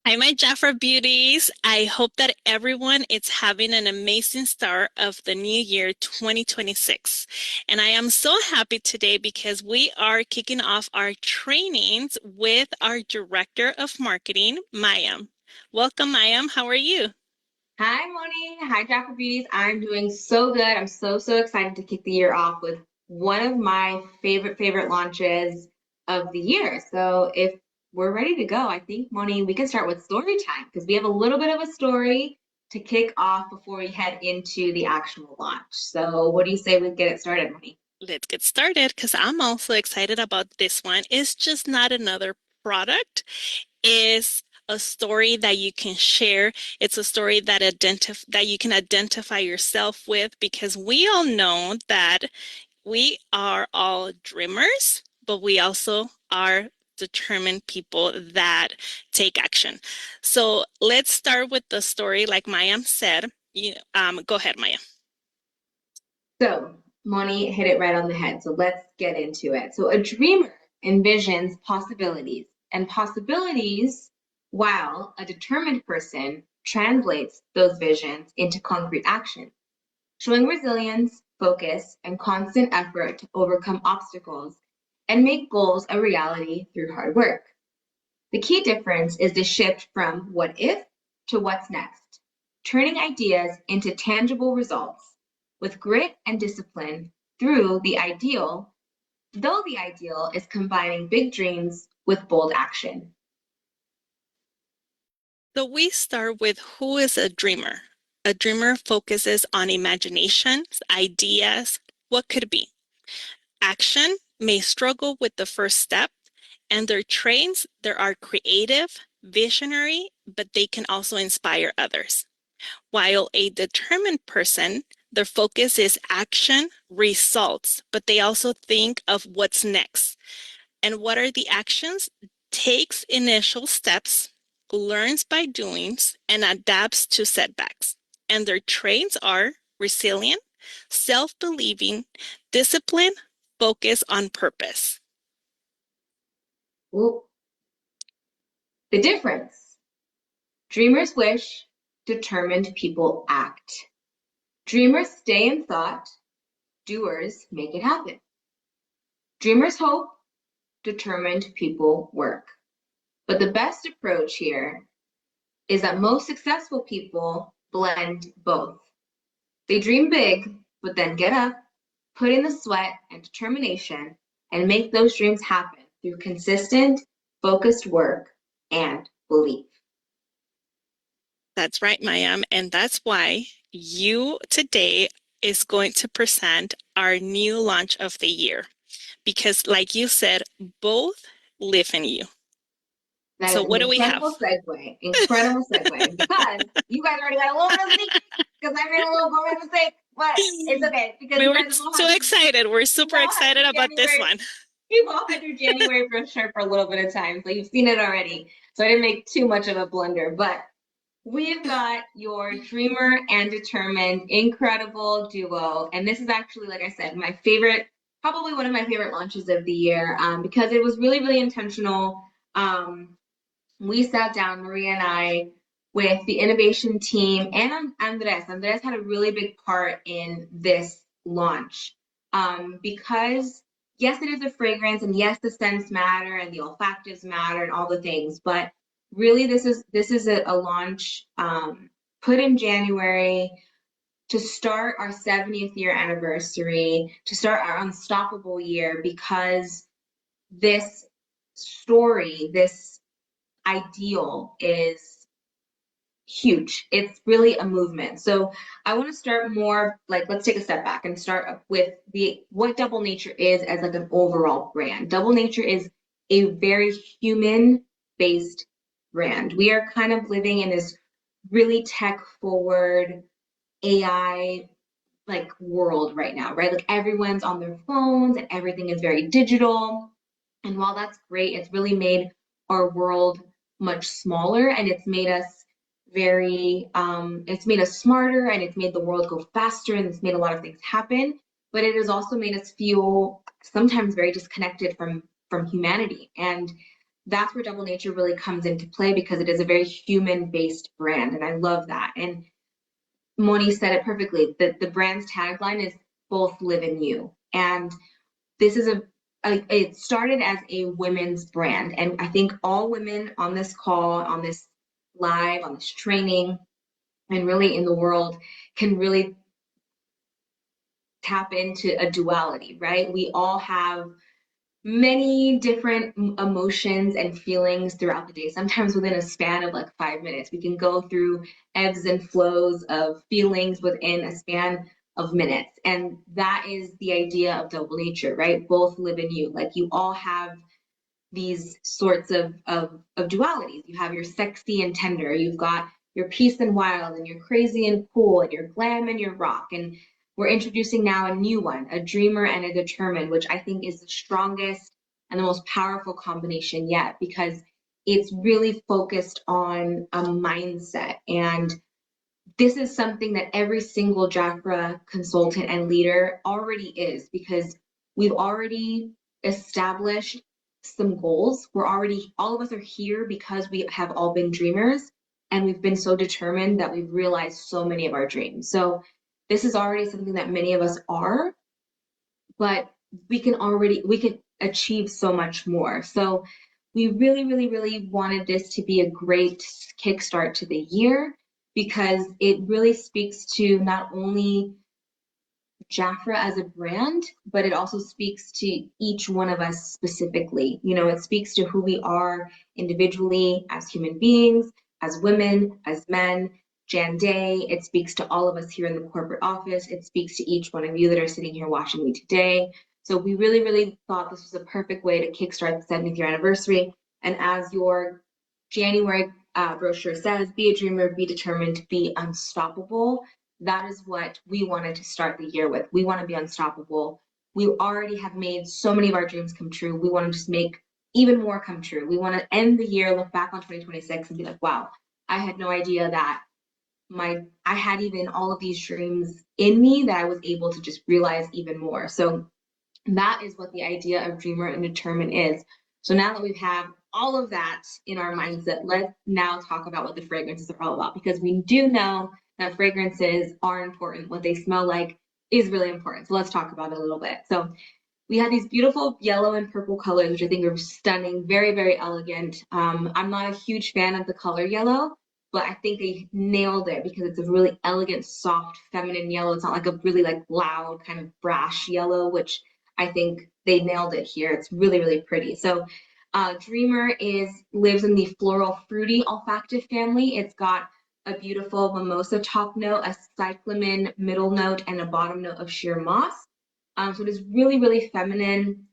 Hi, my JAFRA beauties. I hope that everyone is having an amazing start of the new year 2026. And I am so happy today because we are kicking off our trainings with our Director of Marketing, Mayam. Welcome, Mayam. How are you? Hi, Moni. Hi, Jafra Beauties. I'm doing so good. I'm so excited to kick the year off with one of my favorite launches of the year. So if we're ready to go, I think, Moni, we can start with story time because we have a little bit of a story to kick off before we head into the actual launch. So what do you say we get it started, Moni? Let's get started because I'm also excited about this one. It's just not another product. Is a story that you can share. It's a story that you can identify yourself with because we all know that we are all dreamers, but we also are determined people that take action. So let's start with the story, like Maya said. Go ahead, Maya. So, Moni hit it right on the head. So let's get into it. So, a dreamer envisions possibilities, and possibilities, while a determined person translates those visions into concrete action, showing resilience, focus, and constant effort to overcome obstacles and make goals a reality through hard work. The key difference is the shift from what if to what's next, turning ideas into tangible results with grit and discipline through the ideal, though the ideal is combining big dreams with bold action. So we start with who is a dreamer? A dreamer focuses on imaginations, ideas, what could be. Action may struggle with the first step, and their traits there are creative, visionary, but they can also inspire others. While a determined person, their focus is action, results, but they also think of what's next. And what are the actions? Takes initial steps, learns by doings, and adapts to setbacks. And their traits are resilient, self-believing, discipline, focus on purpose. Well, the difference: dreamers wish, determined people act. Dreamers stay in thought, doers make it happen. Dreamers hope, determined people work. But the best approach here is that most successful people blend both. They dream big, but then get up, put in the sweat and determination, and make those dreams happen through consistent, focused work and belief. That's right, Mayam. And that's why you today is going to present our new launch of the year. Because, like you said, both live in you. That So, is an what do we have? incredible segue, because you guys already got a little bit of sneak because I made a little bit of mistake, but it's okay because We you were guys have all so had excited. We're you've super all had excited your about this January one. You've all had your January brochure for a little bit of time, so you've seen it already. So I didn't make too much of a blunder, but we've got your dreamer and determined incredible duo. And this is actually, like I said, my favorite, probably one of my favorite launches of the year, because it was really intentional. We sat down, Maria and I, with the innovation team and Andres. Andres had a really big part in this launch, because yes, it is a fragrance, and yes, the scents matter and the olfactives matter and all the things, but really this is a launch put in January to start our 70th year anniversary, to start our unstoppable year, because this story, this ideal is huge. It's really a movement. So I want to start more like, let's take a step back and start with the what Double Nature is as like an overall brand. Double Nature is a very human based brand. We are kind of living in this really tech forward AI like world right now, right? Like everyone's on their phones and everything is very digital. And while that's great, it's really made our world much smaller, and it's made us it's made us smarter, and it's made the world go faster, and it's made a lot of things happen. But it has also made us feel sometimes very disconnected from humanity. And that's where Double Nature really comes into play because it is a very human-based brand, and I love that. And Moni said it perfectly. The brand's tagline is both live in you. And this is it started as a women's brand. And I think all women on this call, on this live, on this training, and really in the world can really tap into a duality, right? We all have many different emotions and feelings throughout the day. Sometimes within a span of like 5 minutes, we can go through ebbs and flows of feelings within a span of minutes. And that is the idea of double nature, right? Both live in you. Like you all have these sorts of dualities. You have your sexy and tender, you've got your peace and wild, and your crazy and cool, and your glam and your rock. And we're introducing now a new one, a dreamer and a determined, which I think is the strongest and the most powerful combination yet, because it's really focused on a mindset. And this is something that every single JAFRA consultant and leader already is, because we've already established some goals. We're already, all of us are here because we have all been dreamers, and we've been so determined that we've realized so many of our dreams. So this is already something that many of us are, but we can achieve so much more. So we really, really, really wanted this to be a great kickstart to the year, because it really speaks to not only JAFRA as a brand, but it also speaks to each one of us specifically. You know, it speaks to who we are individually as human beings, as women, as men. Jan Day, it speaks to all of us here in the corporate office. It speaks to each one of you that are sitting here watching me today. So we really, really thought this was a perfect way to kickstart the 70th year anniversary. And as your January brochure says, be a dreamer, be determined, be unstoppable. That is what we wanted to start the year with. We want to be unstoppable. We already have made so many of our dreams come true. We want to just make even more come true. We want to end the year, look back on 2026 and be like, wow, I had no idea that I had even all of these dreams in me that I was able to just realize even more. So that is what the idea of dreamer and determined is. So now that we have all of that in our mindset, let's now talk about what the fragrances are all about, because we do know that fragrances are important. What they smell like is really important. So let's talk about it a little bit. So we had these beautiful yellow and purple colors, which I think are stunning, very, very elegant. I'm not a huge fan of the color yellow, but I think they nailed it because it's a really elegant, soft, feminine yellow. It's not like a really like loud kind of brash yellow, which I think they nailed it here. It's really, really pretty. So Dreamer lives in the floral fruity olfactive family. It's got a beautiful mimosa top note, a cyclamen middle note, and a bottom note of sheer moss. So it is really, really feminine.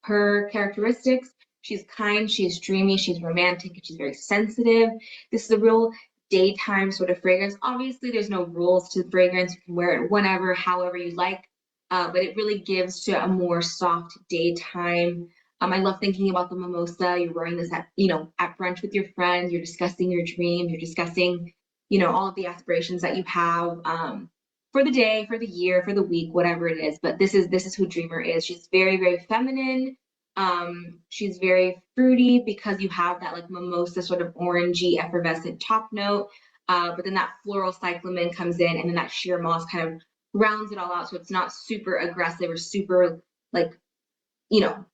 Her characteristics: she's kind, she's dreamy, she's romantic, and she's very sensitive. This is a real daytime sort of fragrance. Obviously, there's no rules to fragrance. You can wear it whenever, however you like, but it really gives to a more soft daytime. I love thinking about the mimosa. You're wearing this at, at brunch with your friends. You're discussing your dreams. You're discussing, all of the aspirations that you have. For the day, for the year, for the week, whatever it is. But this is who Dreamer is. She's very, very feminine. She's very fruity because you have that like mimosa sort of orangey effervescent top note. But then that floral cyclamen comes in, and then that sheer moss kind of rounds it all out. So it's not super aggressive or super like,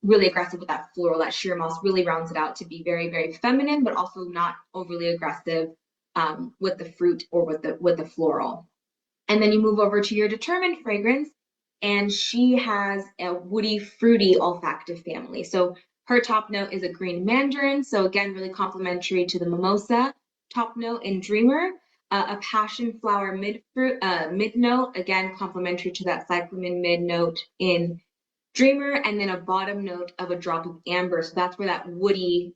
really aggressive with that floral. That sheer moss really rounds it out to be very, very feminine, but also not overly aggressive with the fruit or with the floral. And then you move over to your determined fragrance, and she has a woody, fruity olfactive family. So her top note is a green mandarin. So again, really complementary to the mimosa top note in Dreamer. A passion flower mid note, again complementary to that cyclamen mid note in Dreamer, and then a bottom note of a drop of amber. So that's where that woody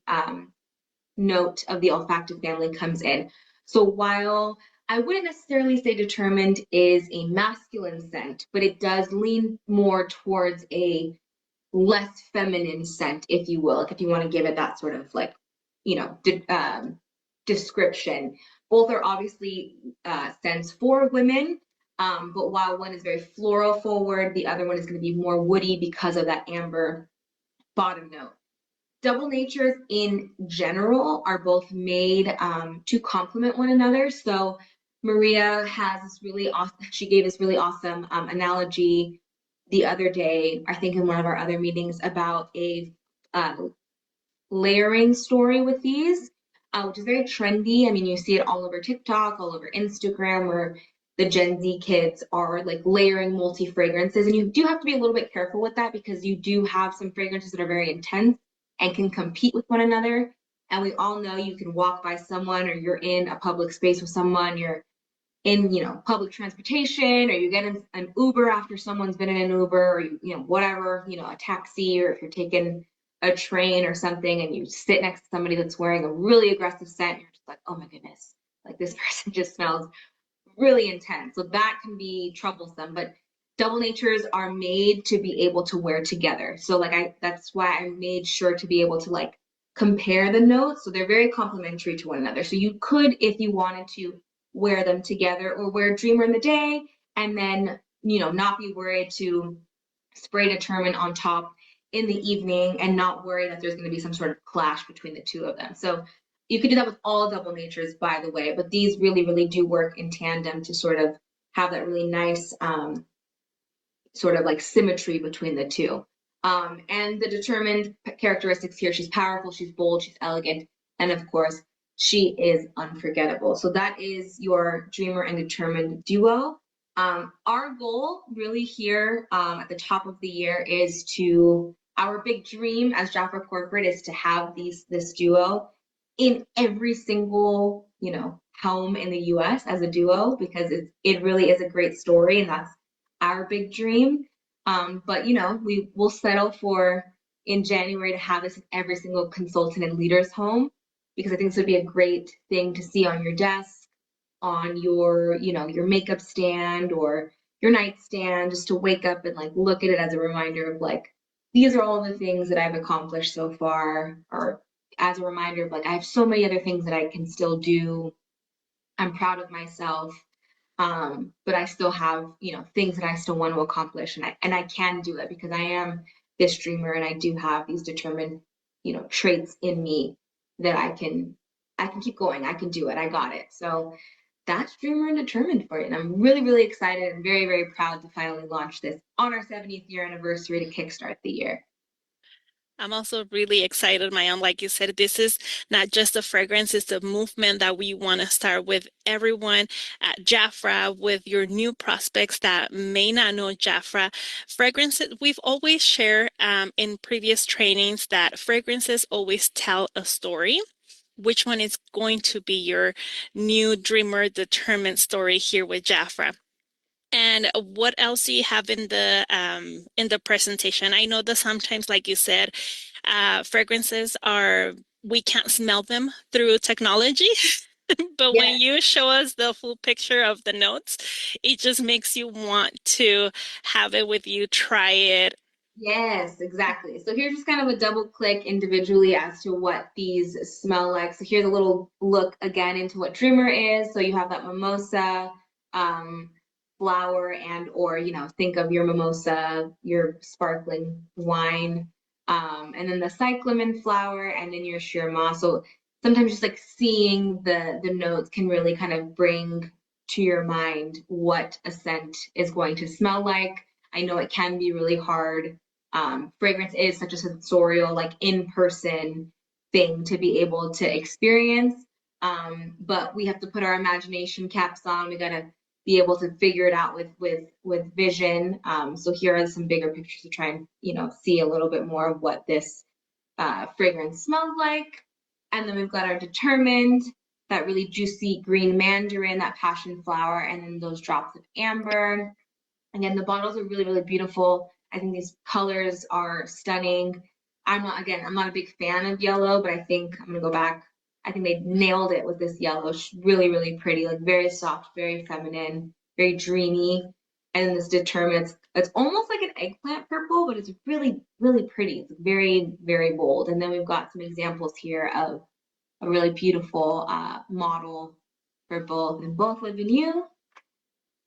note of the olfactive family comes in. So while I wouldn't necessarily say determined is a masculine scent, but it does lean more towards a less feminine scent, if you will, like if you want to give it that sort of like, description. Both are obviously scents for women, but while one is very floral forward, the other one is going to be more woody because of that amber bottom note. Double natures in general are both made to complement one another. So Maria has this really awesome, she gave this really awesome analogy the other day, I think in one of our other meetings, about a uh, layering story with these, which is very trendy. I mean, you see it all over TikTok, all over Instagram, where the Gen Z kids are like layering multi fragrances. And you do have to be a little bit careful with that because you do have some fragrances that are very intense and can compete with one another. And we all know you can walk by someone or you're in a public space with someone, you're in, public transportation, or you get in an Uber after someone's been in an Uber, or whatever, a taxi, or if you're taking a train or something and you sit next to somebody that's wearing a really aggressive scent, you're just like, oh my goodness, like this person just smells really intense. So that can be troublesome, but double natures are made to be able to wear together. So that's why I made sure to be able to like compare the notes. So they're very complementary to one another. So you could, if you wanted to, wear them together or wear Dreamer in the day and then, not be worried to spray determine on top in the evening and not worry that there's going to be some sort of clash between the two of them. So you could do that with all double natures, by the way, but these really, really do work in tandem to sort of have that really nice sort of like symmetry between the two. And the determined characteristics here, she's powerful, she's bold, she's elegant, and of course, she is unforgettable. So that is your dreamer and determined duo. Our goal really here at the top of the year is our big dream as JAFRA Corporate is to have this duo in every single, home in the US as a duo because it really is a great story and that's our big dream. But we will settle for in January to have this in every single consultant and leader's home because I think this would be a great thing to see on your desk, on your makeup stand or your nightstand, just to wake up and like look at it as a reminder of like, these are all the things that I've accomplished so far, or as a reminder of like, I have so many other things that I can still do. I'm proud of myself. But I still have, things that I still want to accomplish and I can do it because I am this dreamer and I do have these determined, traits in me that I can keep going. I can do it. I got it. So that's dreamer and determined for you. And I'm really, really excited and very, very proud to finally launch this on our 70th year anniversary to kickstart the year. I'm also really excited, Mayam. Like you said, this is not just a fragrance, it's a movement that we want to start with everyone at JAFRA, with your new prospects that may not know JAFRA. Fragrances, we've always shared in previous trainings that fragrances always tell a story. Which one is going to be your new dreamer determined story here with JAFRA? And what else do you have in the presentation? I know that sometimes, like you said, fragrances are we can't smell them through technology, but when Yes. you show us the full picture of the notes, it just makes you want to have it with you, try it. Yes, exactly. So here's just kind of a double click individually as to what these smell like. So here's a little look again into what Dreamer is. So you have that mimosa um, flower and or, think of your mimosa, your sparkling wine, and then the cyclamen flower and then your sheer moss. So sometimes just like seeing the notes can really kind of bring to your mind what a scent is going to smell like. I know it can be really hard. Fragrance is such a sensorial, like in-person thing to be able to experience. But we have to put our imagination caps on. We got to be able to figure it out with vision. So here are some bigger pictures to try and see a little bit more of what this fragrance smells like. And then we've got our determined, that really juicy green mandarin, that passion flower, and then those drops of amber. Again, the bottles are really, really beautiful. I think these colors are stunning. I'm not a big fan of yellow, but I think I'm gonna go back. I think they nailed it with this yellow. Really, really pretty, like very soft, very feminine, very dreamy. And this determined, it's almost like an eggplant purple, but it's really, really pretty. It's very, very bold. And then we've got some examples here of a really beautiful model for both, and both live in you.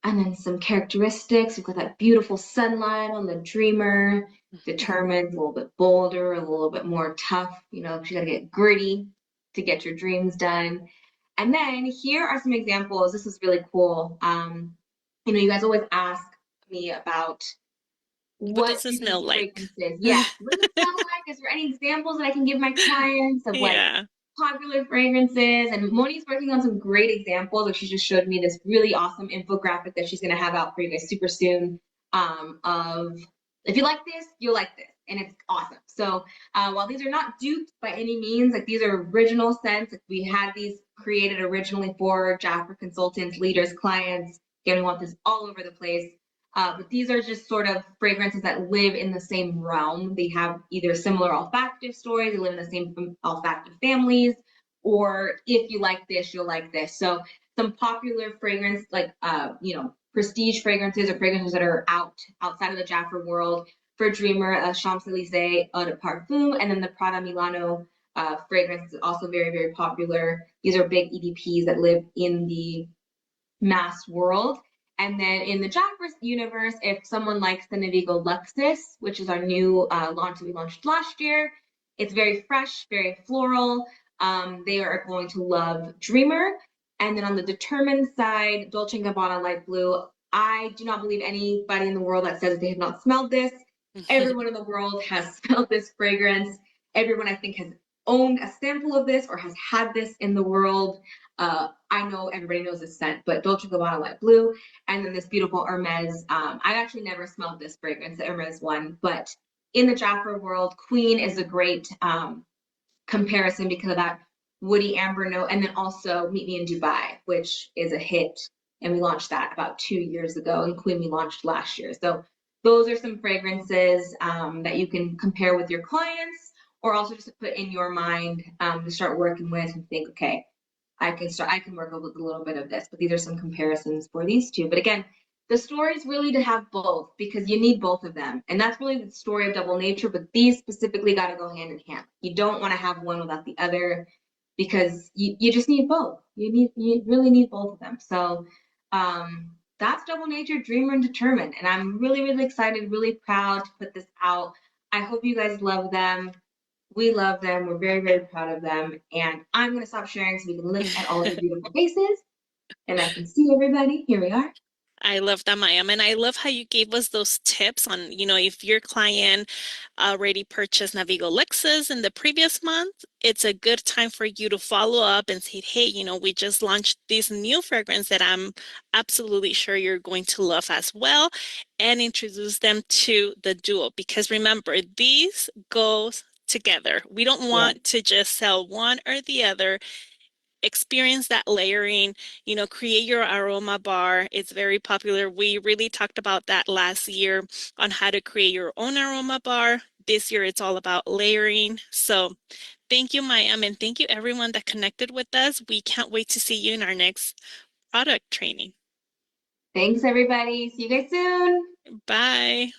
And then some characteristics. We've got that beautiful sunlight on the dreamer. Determined, a little bit bolder, a little bit more tough. You know, you got to get gritty to get your dreams done. And then here are some examples. This is really cool. You know, you guys always ask me about What does what it do smell these like? fragrances, yeah, what does it smell like? Is there any examples that I can give my clients of like Yeah. popular fragrances? And Moni's working on some great examples. Like she just showed me this really awesome infographic that she's going to have out for you guys super soon. Of if you like this, you'll like this, and it's awesome. So while these are not duped by any means, like these are original scents. Like we had these created originally for JAFRA consultants, leaders, clients. Again, we want this all over the place. But these are just sort of fragrances that live in the same realm. They have either similar olfactive stories, they live in the same olfactive families, or if you like this, you'll like this. So some popular fragrance, like you know, prestige fragrances or fragrances that are outside of the Jaffra world. For Dreamer, Champs-Élysées Eau de Parfum, and then the Prada Milano fragrance is also very, very popular. These are big EDPs that live in the mass world. And then in the Jaffra universe, if someone likes the Navigo Luxus, which is our new launch that we launched last year, it's very fresh, very floral. They are going to love Dreamer. And then on the Determined side, Dolce & Gabbana Light Blue. I do not believe anybody in the world that says they have not smelled this. Everyone in the world has smelled this fragrance. Everyone, I think, has owned a sample of this or has had this in the world. I know everybody knows this scent, but Dolce & Gabbana Light Blue, and then this beautiful Hermes. I've actually never smelled this fragrance, the Hermes one, but in the Jaffra world, Queen is a great comparison because of that woody amber note, and then also Meet Me in Dubai, which is a hit, and we launched that about 2 years ago, and Queen we launched last year. So those are some fragrances that you can compare with your clients, or also just to put in your mind to start working with and think, okay, I can work with a little bit of this, but these are some comparisons for these two. But again, the story is really to have both because you need both of them. And that's really the story of double nature, but these specifically got to go hand in hand. You don't want to have one without the other because you just need both. You really need both of them. So that's double nature, dreamer, and determined. And I'm really, really excited, really proud to put this out. I hope you guys love them. We love them. We're very, very proud of them. And I'm going to stop sharing so we can look at all of your beautiful faces and I can see everybody. Here we are. I love that, Mayam. And I love how you gave us those tips on, if your client already purchased Navigo Lexus in the previous month, it's a good time for you to follow up and say, hey, we just launched this new fragrance that I'm absolutely sure you're going to love as well, and introduce them to the duo. Because remember, these go together. We don't Yeah. want to just sell one or the other. Experience that layering, create your aroma bar. It's very popular. We really talked about that last year on how to create your own aroma bar. This year, it's all about layering. So thank you, Mayam, and thank you everyone that connected with us. We can't wait to see you in our next product training. Thanks, everybody. See you guys soon. Bye.